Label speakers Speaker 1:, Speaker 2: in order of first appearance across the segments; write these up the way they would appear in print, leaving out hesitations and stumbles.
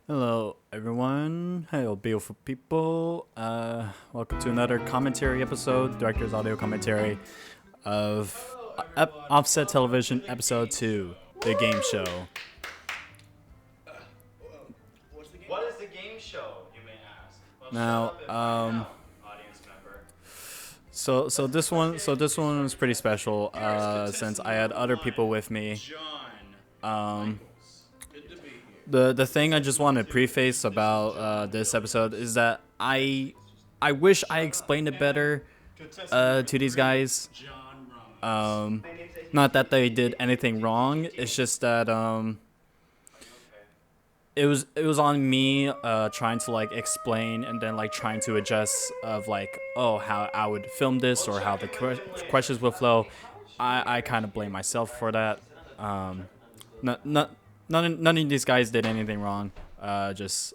Speaker 1: Hello, everyone. Hello, beautiful people. Welcome to another commentary episode, director's audio commentary of Offset Television Episode 2, The Game Show.
Speaker 2: What is the game show, you may ask? Well,
Speaker 1: Now,
Speaker 2: shut up and find out, audience member.
Speaker 1: So this one was pretty special, since I had other people with me. The thing I just want to preface about this episode is that I wish I explained it better to these guys. Not that they did anything wrong. It's just that it was on me trying to like explain and then like trying to adjust of like how I would film this or how the questions would flow. I kind of blame myself for that. None of these guys did anything wrong. Just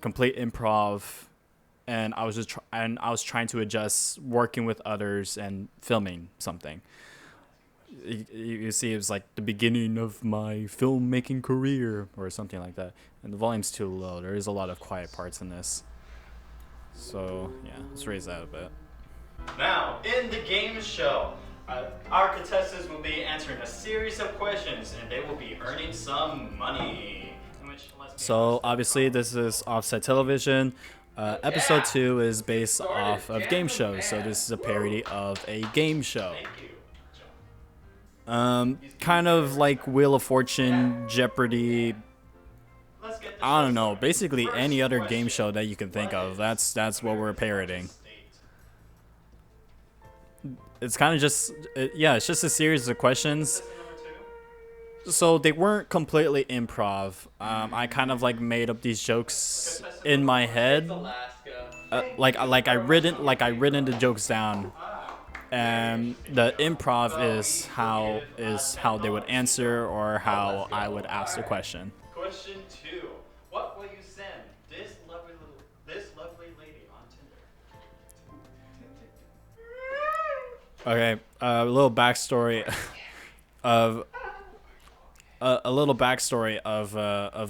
Speaker 1: complete improv, and I was trying to adjust working with others and filming something. You see, it was like the beginning of my filmmaking career or something like that, and the volume's too low. There is a lot of quiet parts in this, so yeah, let's raise that a bit.
Speaker 2: Now, in the game show, our contestants will be answering a series of questions, and they will be earning some money.
Speaker 1: So obviously, this is Offset Television. Episode 2 is based off of game shows, so this is a parody of a game show. Kind of like Wheel of Fortune, Jeopardy. I don't know. Basically, any other game show that you can think of. That's what we're parodying. It's kind of just, it's just a series of questions. So they weren't completely improv. I kind of like made up these jokes in my head. Like I written the jokes down, and the improv is how they would answer or how I would ask the question.
Speaker 2: Question 2. What will you send this lovely lady on Tinder?
Speaker 1: Okay, a little backstory of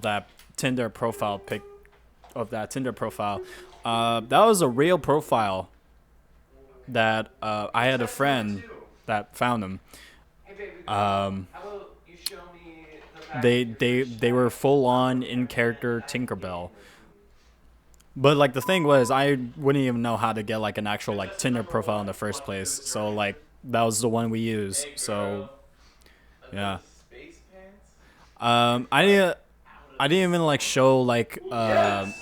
Speaker 1: that Tinder profile pic of that Tinder profile. That was a real profile that I had a friend that found them. They were full on in character Tinkerbell. But like the thing was, I wouldn't even know how to get like an actual like Tinder profile in the first place. So like that was the one we used. So yeah. I didn't even like show like I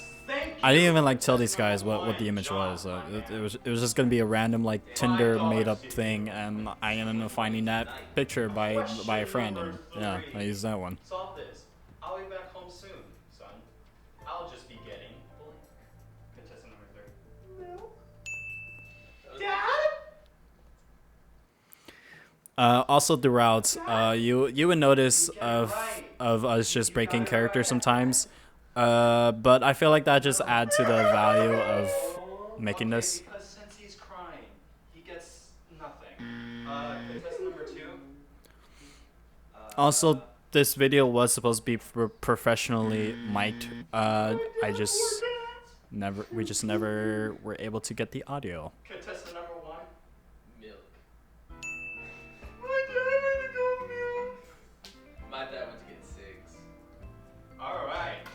Speaker 1: didn't even like tell these guys what the image was. It was just gonna be a random like Tinder made up thing, and I ended up finding that picture by a friend, and yeah, I used that one.
Speaker 2: Solve this. I'll be back home soon, son. I'll just be getting blank. Contestant number 3. Milk? Dad?
Speaker 1: Also throughout, you would notice of us just breaking character sometimes, but I feel like that just adds to the value of making this.
Speaker 2: Because since he's crying, he gets nothing. Contestant number 2.
Speaker 1: Also, this video was supposed to be professionally mic'd. We just never were able to get the audio.
Speaker 2: Contestant number 1. Milk.
Speaker 3: My dad went to get 6.
Speaker 2: Alright.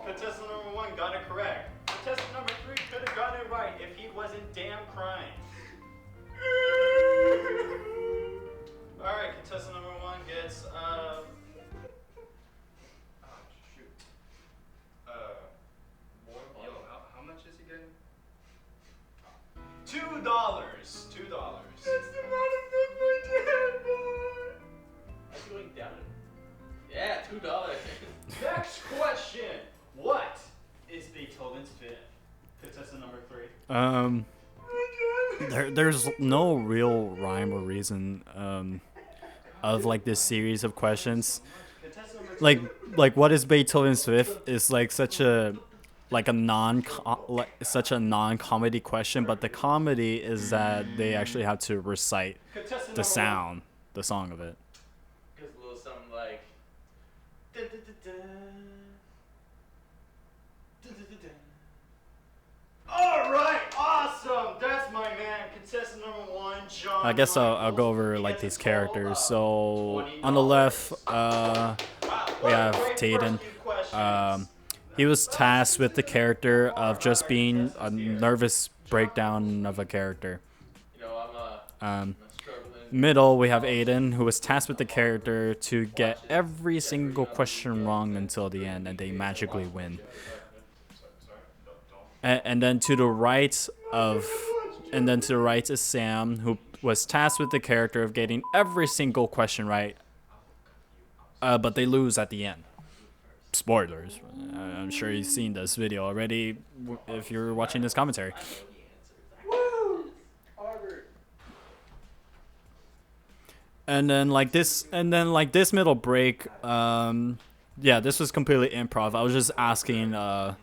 Speaker 2: Contestant number 1 got it correct. Contestant number 3 could have gotten it right if he wasn't damn crying. Alright, contestant number 1 gets, oh, shoot. Yo, how much is he getting? $2. $2. That's the amount of milk my dad bought.
Speaker 3: That's going down. Yeah, $2.
Speaker 2: Next question. What is Beethoven's Fifth? Contestant number 3.
Speaker 1: There's no real rhyme or reason of like this series of questions. Like what is Beethoven's Fifth is like such a non-comedy question, but the comedy is that they actually have to recite the song of it.
Speaker 3: Goes a little something like.
Speaker 1: I guess I'll go over like these characters. So on the left, we have Tayden. He was tasked with the character of just being a nervous breakdown of a character.
Speaker 3: You know,
Speaker 1: Um,
Speaker 3: I'm struggling.
Speaker 1: Middle, we have Aiden, who was tasked with the character to get every single question wrong until the end, and they magically win. And then to the right is Sam, who was tasked with the character of getting every single question right, but they lose at the end. Spoilers. I'm sure you've seen this video already if you're watching this commentary. And then like this middle break, yeah, this was completely improv. I was just asking of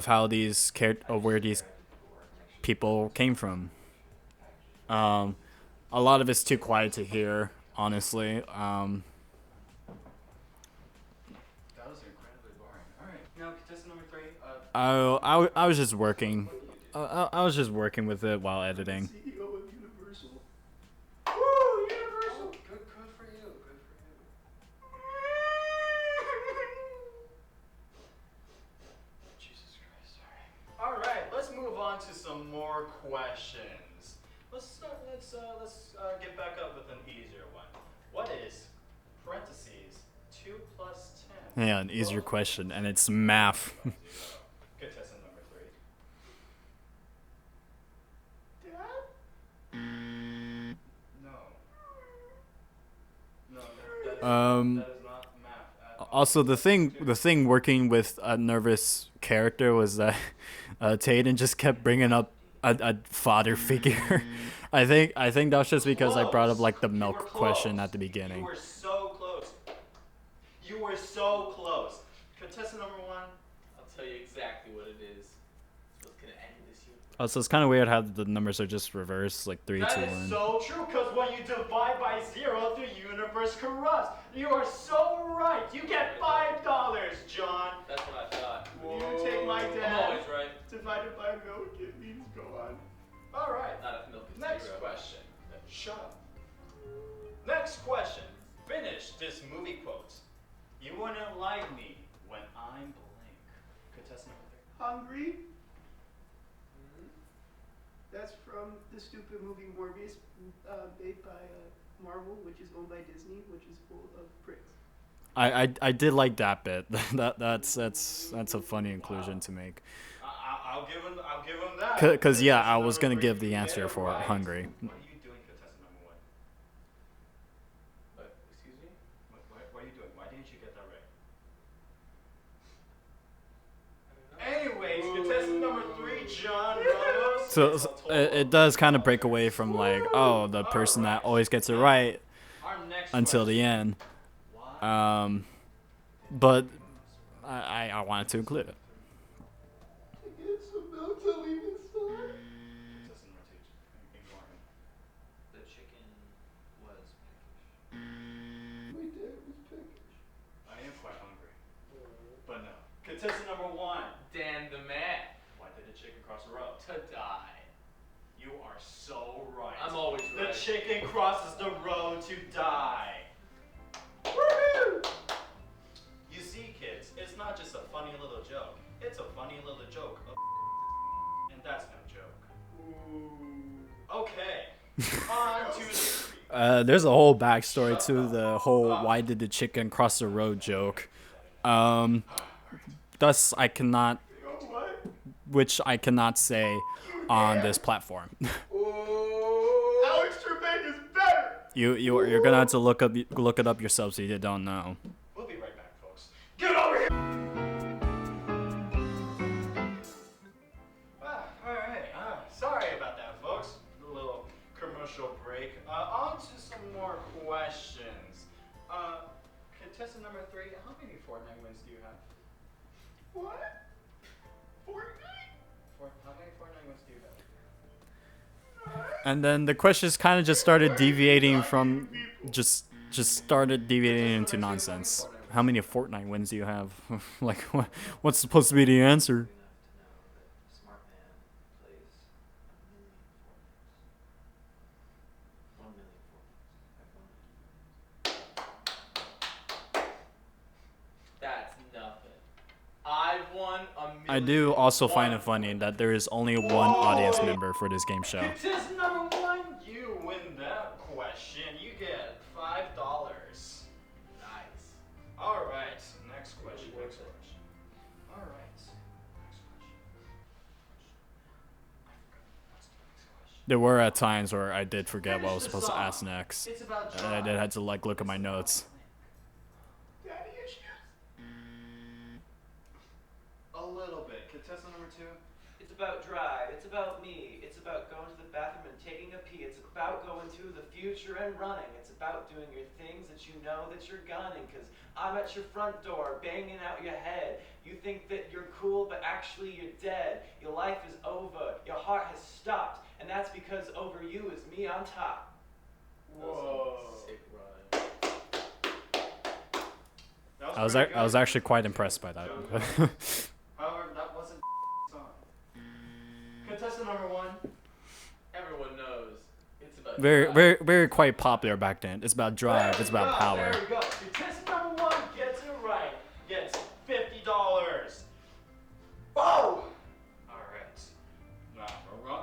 Speaker 1: how these where these people came from. A lot of it's too quiet to hear, honestly.
Speaker 2: That was incredibly boring. All right, now contestant number 3.
Speaker 1: I was just working. I was just working with it while editing.
Speaker 3: CEO of Universal.
Speaker 2: Woo, Universal. Good for you. Good for you. Jesus Christ! Sorry. All right, let's move on to some more questions. Let's get back up with an easier one. What is parentheses 2 plus 10?
Speaker 1: Yeah, an easier question, and it's math.
Speaker 2: Contestant number 3.
Speaker 3: Dad?
Speaker 2: No. No, that is not math at all.
Speaker 1: Also, the thing working with a nervous character was that Tayden just kept bringing up a father figure. I think that was just because I brought up like the milk question at the beginning.
Speaker 2: You were so close. You were so close. Contestant number 1.
Speaker 3: I'll tell you exactly what it is. It's what's gonna end this year.
Speaker 1: Also, it's kind of weird how the numbers are just reversed, like 3, 2, 1.
Speaker 2: That is so true, because when you divide by 0, the universe corrupts. You are so right. You get $5, John.
Speaker 3: That's what I thought.
Speaker 2: When you take my
Speaker 3: I'm
Speaker 2: dad
Speaker 3: always right.
Speaker 2: divided by milk, it means go on. All right.
Speaker 3: Not if milk is
Speaker 2: Next
Speaker 3: 0.
Speaker 2: question. Shut up. Next question. Finish this movie quote. You wouldn't like me when I'm blank. Contestant number 3.
Speaker 4: Hungry. That's from the stupid movie Morbius, made by Marvel, which is owned by Disney, which is full of pricks.
Speaker 1: I did like that bit. That's a funny inclusion to make.
Speaker 2: I'll give him that.
Speaker 1: Cause yeah, I
Speaker 2: Contestant
Speaker 1: was
Speaker 2: number
Speaker 1: gonna
Speaker 2: 3,
Speaker 1: give the
Speaker 2: you
Speaker 1: answer
Speaker 2: get it
Speaker 1: for
Speaker 2: right.
Speaker 1: hungry.
Speaker 2: What are you doing, contestant number 1?
Speaker 3: What? Excuse me?
Speaker 2: What are you doing? Why didn't you get that right?
Speaker 3: I don't know.
Speaker 2: Anyways, contestant number 3, John Ramos.
Speaker 1: So it does kind of break away from like, oh, the person that always gets it right
Speaker 2: Our next
Speaker 1: until
Speaker 2: question.
Speaker 1: the end.
Speaker 2: Why?
Speaker 1: But I wanted to include it.
Speaker 4: Get some milk to leave in store.
Speaker 2: Contestant number 2, ignore him.
Speaker 5: The chicken was peckish.
Speaker 4: My dad was peckish.
Speaker 2: I am quite hungry. But no. Contestant number 1.
Speaker 3: Dan the man.
Speaker 2: Why did the chicken cross the road?
Speaker 3: To die.
Speaker 2: You are so right.
Speaker 3: I'm always
Speaker 2: The
Speaker 3: right.
Speaker 2: chicken crosses the road to die. Woohoo! You see, kids, it's not just a funny little joke. It's a funny little joke. And that's no joke. Okay. On to the...
Speaker 1: There's a whole backstory to the whole "why did the chicken cross the road" joke. Thus, which I cannot say on this platform.
Speaker 2: Alex Trebek is better!
Speaker 1: You're gonna have to look it up yourself if you don't know.
Speaker 2: We'll be right back, folks. Get over here! Alright. Sorry about that, folks. A little commercial break. On to some more questions. Contestant number 3, how many Fortnite wins do you have?
Speaker 4: What? Fortnite?
Speaker 2: How many Fortnite wins do you have?
Speaker 1: And then the questions kind of just started deviating from just started deviating into nonsense. How many Fortnite wins do you have? Like, what's supposed to be the answer?
Speaker 5: Smart man plays a million Fortnites.
Speaker 3: 1 a million.
Speaker 1: I do also find it funny that there is only one audience member for this game show.
Speaker 2: Contestant number 1, you win that question. You get $5.
Speaker 3: Nice.
Speaker 2: All right, next question. Next question. All right, next question. I forgot what's the next question.
Speaker 1: There were at times where I did forget what I was
Speaker 2: Finish the
Speaker 1: supposed to
Speaker 2: song.
Speaker 1: ask next,
Speaker 2: It's about
Speaker 1: and I did had to like look at my notes.
Speaker 4: Daddy issues.
Speaker 2: A little bit. Contestant number 2.
Speaker 5: It's about drive. It's about me. It's about going to the bathroom and taking a pee. It's about going to the future and running. It's about doing your things that you know that you're gunning. Cause I'm at your front door, banging out your head. You think that you're cool, but actually you're dead. Your life is over. Your heart has stopped. And that's because over you is me on top.
Speaker 2: Whoa.
Speaker 3: Sick rhyme.
Speaker 2: That
Speaker 1: I was
Speaker 2: pretty good.
Speaker 1: actually quite impressed by that.
Speaker 2: However, that wasn't song. Contestant number 1.
Speaker 3: Everyone knows it's about
Speaker 1: very
Speaker 3: drive.
Speaker 1: very quite popular back then. It's about drive. It's about power.
Speaker 2: There we go. Contestant number 1 gets it right. Gets $50. Whoa! All right. Now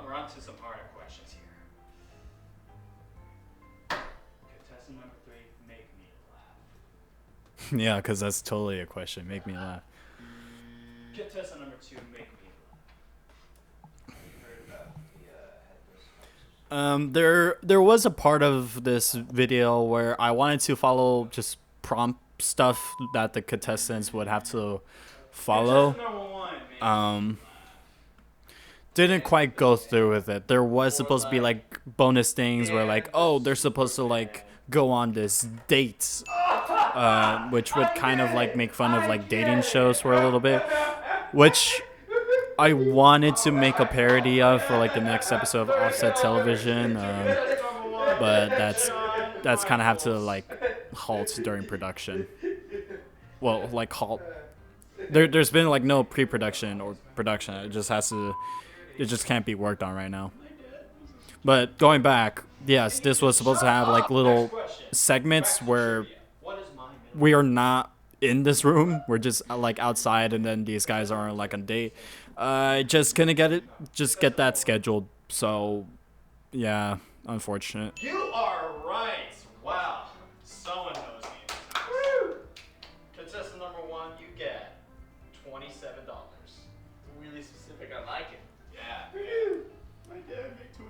Speaker 2: we're on to some harder questions here. Contestant number 3, make me laugh.
Speaker 1: Yeah, because that's totally a question. Make me laugh.
Speaker 2: Contestant number 2, make me laugh.
Speaker 1: There was a part of this video where I wanted to follow just prompt stuff that the contestants would have to follow.
Speaker 2: Contestant number 1, make me
Speaker 1: Didn't quite go through with it. There was supposed to be like bonus things where like, oh, they're supposed to like go on this date, which would kind of like make fun of like dating shows for a little bit, which I wanted to make a parody of for like the next episode of Offset Television, but that's kind of have to like halt during production. Well, like halt. There's been like no pre-production or production. It just can't be worked on right now. But going back, yes, this was supposed to have like little segments where
Speaker 2: What is my middle
Speaker 1: we are not in this room. We're just like outside, and then these guys are like on a date. Just get that scheduled. So, yeah, unfortunate.
Speaker 2: You are right. Wow. Someone knows me. Contestant number 1, you get $27.
Speaker 3: Really specific. I like it.
Speaker 2: Yeah.
Speaker 4: My dad made $27.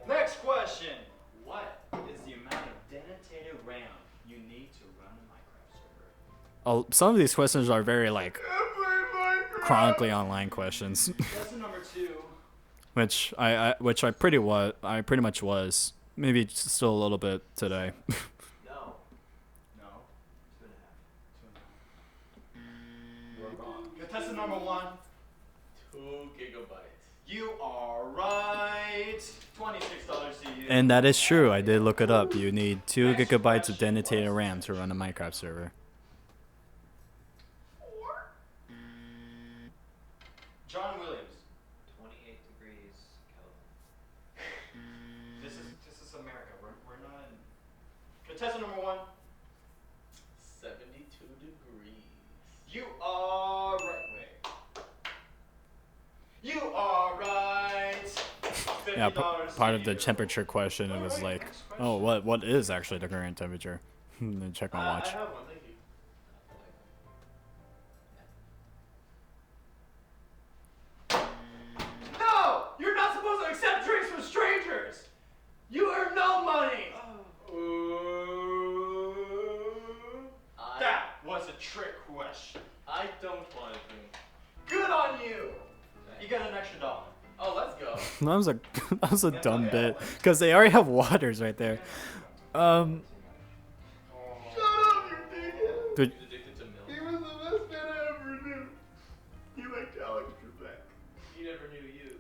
Speaker 2: Next question. What is the amount of denotated RAM you need to run a Minecraft server?
Speaker 1: Oh, some of these questions are very like chronically online questions,
Speaker 2: Contestant number 2.
Speaker 1: which I pretty much was. Maybe still a little bit today.
Speaker 5: No.
Speaker 2: No.
Speaker 5: 2.5.
Speaker 2: You are wrong. Contestant number 1.
Speaker 3: 2 gigabytes.
Speaker 2: You are right. $26 to you.
Speaker 1: And that is true. I did look it up. You need 2 gigabytes of denotated RAM to run a Minecraft server.
Speaker 2: John Williams.
Speaker 5: 28 degrees Kelvin.
Speaker 2: This is America. We're not in. Contestant number 1.
Speaker 3: 72 degrees.
Speaker 2: You are right. Wait. You are right.
Speaker 1: Yeah,
Speaker 2: $50
Speaker 1: part
Speaker 2: to
Speaker 1: of the
Speaker 2: you.
Speaker 1: temperature question. It was like, oh, what is actually the current temperature? Then check my
Speaker 3: I
Speaker 1: watch.
Speaker 3: have one. Thank you.
Speaker 2: No! You're not supposed to accept drinks from strangers! You earn no money! That was a trick question.
Speaker 3: I don't want to drink.
Speaker 2: Good on you! You get an extra $1.
Speaker 3: Oh, let's go.
Speaker 1: That was a dumb bit because they already have waters right there.
Speaker 4: Shut up, you dickhead.
Speaker 1: But
Speaker 3: He's addicted to milk.
Speaker 4: He was the best man I ever knew. He liked Alex Trebek.
Speaker 3: He never knew you.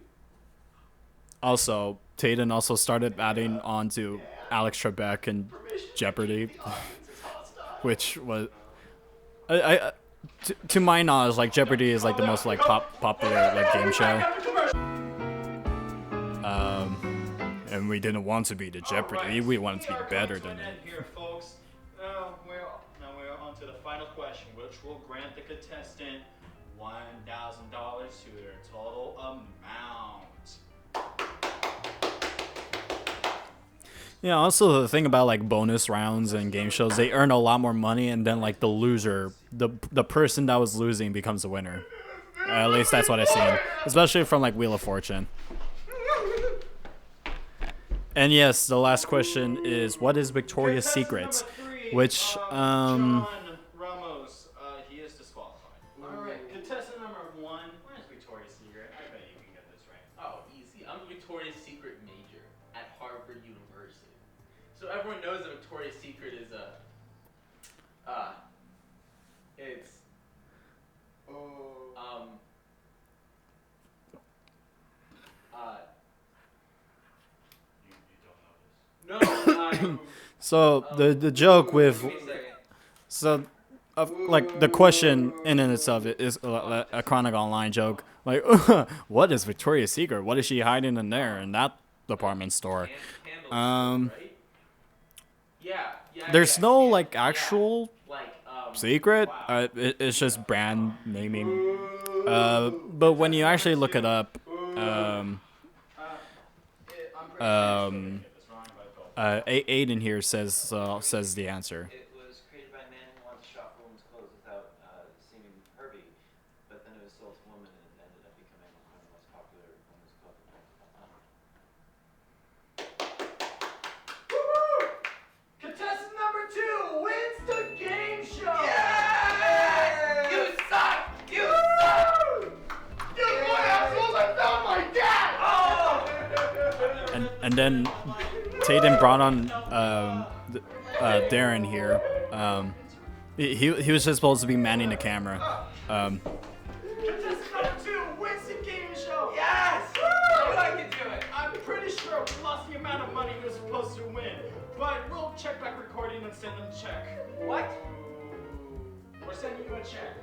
Speaker 1: also, Tayden also started adding on to Alex Trebek and Jeopardy, which was, to my knowledge, like Jeopardy is like the most like popular like game show. And we didn't want to be the Jeopardy. We wanted to be better than it.
Speaker 2: Here, folks. We're on on to the final question, which will grant the contestant $1,000 to their total amount.
Speaker 1: Yeah, also the thing about like bonus rounds and game shows, they earn a lot more money, and then like the loser, the person that was losing becomes the winner. At least that's what I've seen, especially from like Wheel of Fortune. And yes, the last question is, what is Victoria's Secret? Which
Speaker 2: John Ramos, he is disqualified.
Speaker 3: Alright.
Speaker 2: Contestant number 1, where's Victoria's Secret? I bet you can get this right.
Speaker 3: Oh, easy. I'm a Victoria's Secret major at Harvard University. So everyone knows that Victoria's Secret is it's
Speaker 2: You don't know this.
Speaker 3: no,
Speaker 1: so the joke with
Speaker 3: give me a second.
Speaker 1: so like the question in and itself is a Chronic Online joke. Like, what is Victoria's Secret? What is she hiding in there in that department store?
Speaker 3: Candles, right? Yeah.
Speaker 1: There's no like
Speaker 3: yeah.
Speaker 1: actual
Speaker 3: Like
Speaker 1: secret.
Speaker 3: wow.
Speaker 1: It's just brand naming. But when you actually look it up,
Speaker 2: I'm pretty sure I get this wrong, but I told
Speaker 1: Aiden here says the answer.
Speaker 5: It was created by a man who wanted to shop for women's clothes without seeming pervy, but then it was sold to women and it ended up becoming one of the most popular women's clothing brands.
Speaker 2: Contestant number 2 wins the game show!
Speaker 3: Yes! You suck! You suck!
Speaker 2: You boy assholes, I found my dad! Oh!
Speaker 1: And then Tatum brought on Darren here. He was just supposed to be manning the camera.
Speaker 2: Contestant number 2 wins the game show!
Speaker 3: Yes! I knew I could do it.
Speaker 2: I'm pretty sure we lost the amount of money he was supposed to win, but we'll check back recording and send him a check.
Speaker 3: What?
Speaker 2: We're sending you a check.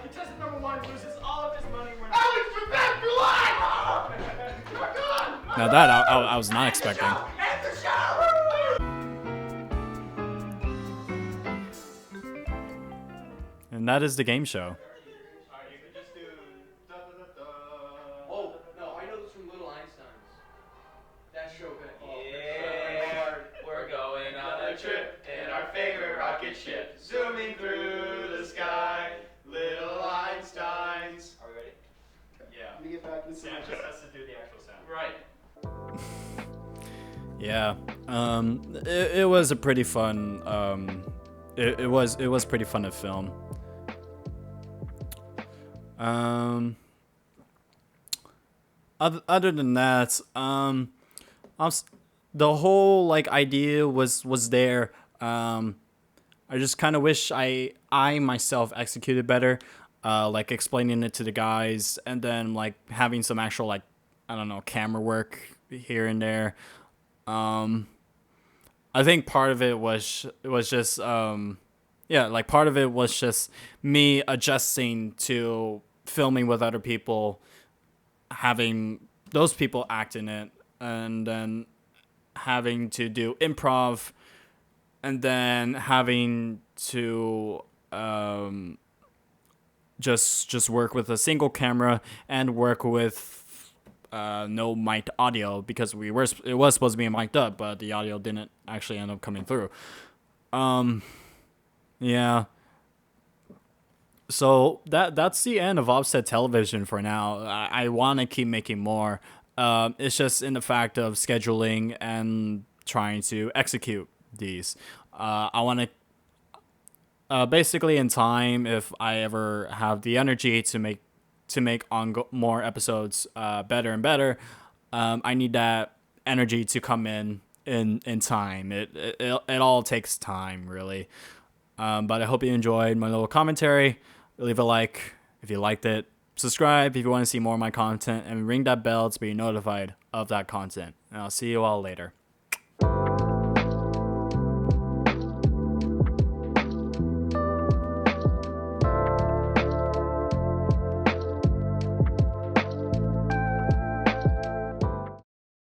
Speaker 2: Contestant number 1 loses all of his money when Alex, you're back for life! You're gone!
Speaker 1: Now that I was not expecting.
Speaker 2: End the show!
Speaker 1: And that is the game show.
Speaker 2: Alright, you can just do da-da-da-da.
Speaker 3: Oh, no, I know this from Little Einsteins. That show got
Speaker 5: Yeah, we're going on a trip in our favorite rocket ship, zooming through the sky.
Speaker 2: Little Einsteins.
Speaker 5: Are we ready?
Speaker 2: Yeah.
Speaker 4: Let me get back to the
Speaker 2: Sam just has to do the actual sound.
Speaker 3: Right.
Speaker 1: Yeah. It was a pretty fun. It was pretty fun to film. Other than that, the whole like idea was there. I just kind of wish I myself executed better, like explaining it to the guys, and then like having some actual like, I don't know, camera work here and there. I think part of it was just like part of it was just me adjusting to filming with other people, having those people act in it, and then having to do improv, and then having to just work with a single camera and work with no mic'd audio, because it was supposed to be mic'd up, but the audio didn't actually end up coming through. Yeah. So that's the end of Offset Television for now. I want to keep making more. It's just in the fact of scheduling and trying to execute these. I want to basically in time, if I ever have the energy to make more episodes better and better, I need that energy to come in time. It all takes time, really. But I hope you enjoyed my little commentary. Leave a like if you liked it. Subscribe if you want to see more of my content, and ring that bell to be notified of that content. And I'll see you all later.